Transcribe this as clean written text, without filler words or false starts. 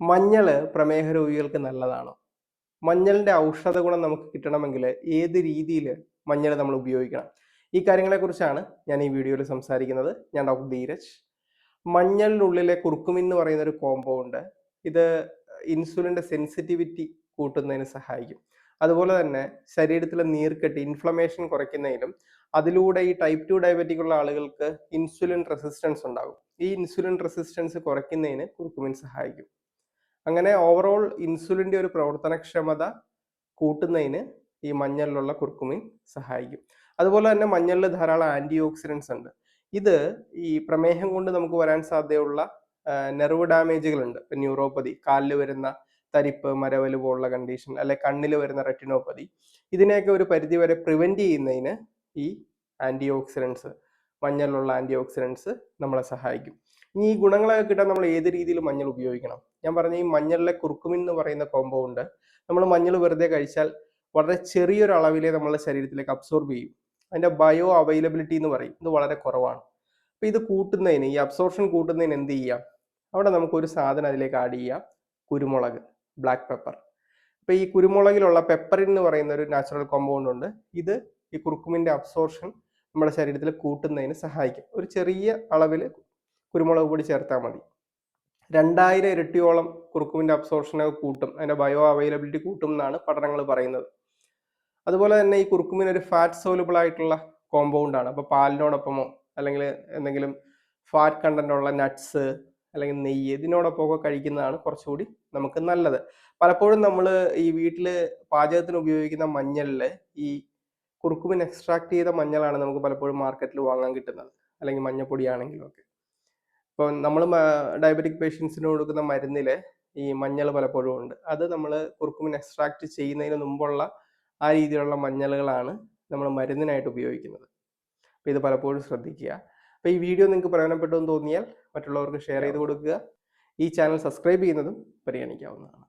മഞ്ഞൾ പ്രമേഹ രോഗികൾക്ക് നല്ലതാണോ? മഞ്ഞളിന്റെ ഔഷധ ഗുണം നമുക്ക് കിട്ടണമെങ്കിൽ ഏത് രീതിയിൽ മഞ്ഞൾ നമ്മൾ ഉപയോഗിക്കണം? ഈ കാര്യങ്ങളെക്കുറിച്ചാണ് ഞാൻ ഈ വീഡിയോയിൽ സംസാരിക്കുന്നത്. ഞാൻ ഡോക്ടർ ധീരജ്. മഞ്ഞളിനുള്ളിലെ കുർക്കുമിൻ എന്ന് പറയുന്ന ഒരു കോമ്പൗണ്ട് ഇത് ഇൻസുലിൻ്റെ സെൻസിറ്റിവിറ്റി കൂട്ടുന്നതിന് സഹായിക്കും. അതുപോലെ തന്നെ ശരീരത്തിലെ നീർക്കെട്ട് ഇൻഫ്ലമേഷൻ കുറയ്ക്കുന്നതിനും അതിലൂടെ ഈ ടൈപ്പ് 2 ഡയബറ്റിക് ഉള്ള ആളുകൾക്ക് ഇൻസുലിൻ റെസിസ്റ്റൻസ് ഉണ്ടാകും. ഈ ഇൻസുലിൻ റെസിസ്റ്റൻസ് കുറയ്ക്കുന്നതിന് കുർക്കുമിൻ സഹായിക്കും. അങ്ങനെ ഓവറോൾ ഇൻസുലിൻ്റെ ഒരു പ്രവർത്തനക്ഷമത കൂട്ടുന്നതിന് ഈ മഞ്ഞളിലുള്ള കുർക്കുമിൻ സഹായിക്കും. അതുപോലെ തന്നെ മഞ്ഞളിൽ ധാരാളം ആൻറ്റി ഓക്സിഡൻസ് ഉണ്ട്. ഇത് ഈ പ്രമേഹം കൊണ്ട് നമുക്ക് വരാൻ സാധ്യതയുള്ള നെർവ് ഡാമേജുകളുണ്ട്. ഇപ്പം ന്യൂറോപ്പതി, കാലിൽ വരുന്ന തരിപ്പ്, മരവല് പോലുള്ള കണ്ടീഷൻ, അല്ലെ കണ്ണിൽ വരുന്ന റെറ്റിനോപ്പതി, ഇതിനെയൊക്കെ ഒരു പരിധിവരെ പ്രിവെൻറ്റ് ചെയ്യുന്നതിന് ഈ ആൻറ്റി ഓക്സിഡൻസ്, മഞ്ഞളിലുള്ള ആൻറ്റി ഓക്സിഡൻസ് നമ്മളെ സഹായിക്കും. ഇനി ഈ ഗുണങ്ങളൊക്കെ കിട്ടാൻ നമ്മൾ ഏത് രീതിയിൽ മഞ്ഞൾ ഉപയോഗിക്കണം? ഞാൻ പറഞ്ഞ ഈ മഞ്ഞളിലെ കുർക്കുമിൻ എന്ന് പറയുന്ന കോമ്പൗണ്ട് നമ്മൾ മഞ്ഞൾ വെറുതെ കഴിച്ചാൽ വളരെ ചെറിയൊരു അളവിലേ നമ്മുടെ ശരീരത്തിലേക്ക് അബ്സോർബ് ചെയ്യും. അതിൻ്റെ ബയോ അവൈലബിലിറ്റി എന്ന് പറയും, ഇത് വളരെ കുറവാണ്. അപ്പോൾ ഇത് കൂട്ടുന്നതിന്, ഈ അബ്സോർപ്ഷൻ കൂട്ടുന്നതിന് എന്ത് ചെയ്യാം? അവിടെ നമുക്കൊരു സാധനം അതിലേക്ക് ആഡ് ചെയ്യാം, കുരുമുളക്, ബ്ലാക്ക് പെപ്പർ. അപ്പോൾ ഈ കുരുമുളകിലുള്ള പെപ്പറിൻ എന്ന് പറയുന്ന ഒരു നാച്ചുറൽ കോമ്പൗണ്ട് ഉണ്ട്. ഇത് ഈ കുർക്കുമിൻ്റെ അബ്സോർപ്ഷൻ നമ്മുടെ ശരീരത്തിൽ കൂട്ടുന്നതിന് സഹായിക്കും. ഒരു ചെറിയ അളവിൽ കുരുമുളക് പൊടി ചേർത്താൽ മതി. 2000 ഇരട്ടിയോളം കുർക്കുമിൻ്റെ അബ്സോർപ്ഷനെ കൂട്ടും, അതിൻ്റെ ബയോ അവൈലബിലിറ്റി കൂട്ടും എന്നാണ് പഠനങ്ങൾ പറയുന്നത്. അതുപോലെ തന്നെ ഈ കുർക്കുമിൻ ഒരു ഫാറ്റ് സോലുബിൾ ആയിട്ടുള്ള കോമ്പൗണ്ട് ആണ്. അപ്പോൾ പാലിനോടൊപ്പമോ അല്ലെങ്കിൽ എന്തെങ്കിലും ഫാറ്റ് കണ്ടന്റ് ഉള്ള നട്ട്സ് അല്ലെങ്കിൽ നെയ്യ് ഇതിനോടൊപ്പമൊക്കെ കഴിക്കുന്നതാണ് കുറച്ചുകൂടി നമുക്ക് നല്ലത്. പലപ്പോഴും നമ്മൾ ഈ വീട്ടിൽ പാചകത്തിന് ഉപയോഗിക്കുന്ന മഞ്ഞളിൽ ഈ കുർക്കുമിൻ എക്സ്ട്രാക്ട് ചെയ്ത മഞ്ഞളാണ് നമുക്ക് പലപ്പോഴും മാർക്കറ്റിൽ വാങ്ങാൻ കിട്ടുന്നത്, അല്ലെങ്കിൽ മഞ്ഞപ്പൊടിയാണെങ്കിലും ഒക്കെ. ഇപ്പോൾ നമ്മൾ ഡയബറ്റിക് പേഷ്യൻസിന് കൊടുക്കുന്ന മരുന്നിൽ ഈ മഞ്ഞൾ പലപ്പോഴും ഉണ്ട്. അത് നമ്മൾ കുർക്കുമിൻ എക്സ്ട്രാക്ട് ചെയ്യുന്നതിന് മുമ്പുള്ള ആ രീതിയിലുള്ള മഞ്ഞളുകളാണ് നമ്മൾ മരുന്നിനായിട്ട് ഉപയോഗിക്കുന്നത്. അപ്പോൾ ഇത് പലപ്പോഴും ശ്രദ്ധിക്കുക. അപ്പോൾ ഈ വീഡിയോ നിങ്ങൾക്ക് പ്രയോജനപ്പെട്ടു എന്ന് തോന്നിയാൽ മറ്റുള്ളവർക്ക് ഷെയർ ചെയ്ത് കൊടുക്കുക. ഈ ചാനൽ സബ്സ്ക്രൈബ് ചെയ്യുന്നതും പരിഗണിക്കാവുന്നതാണ്.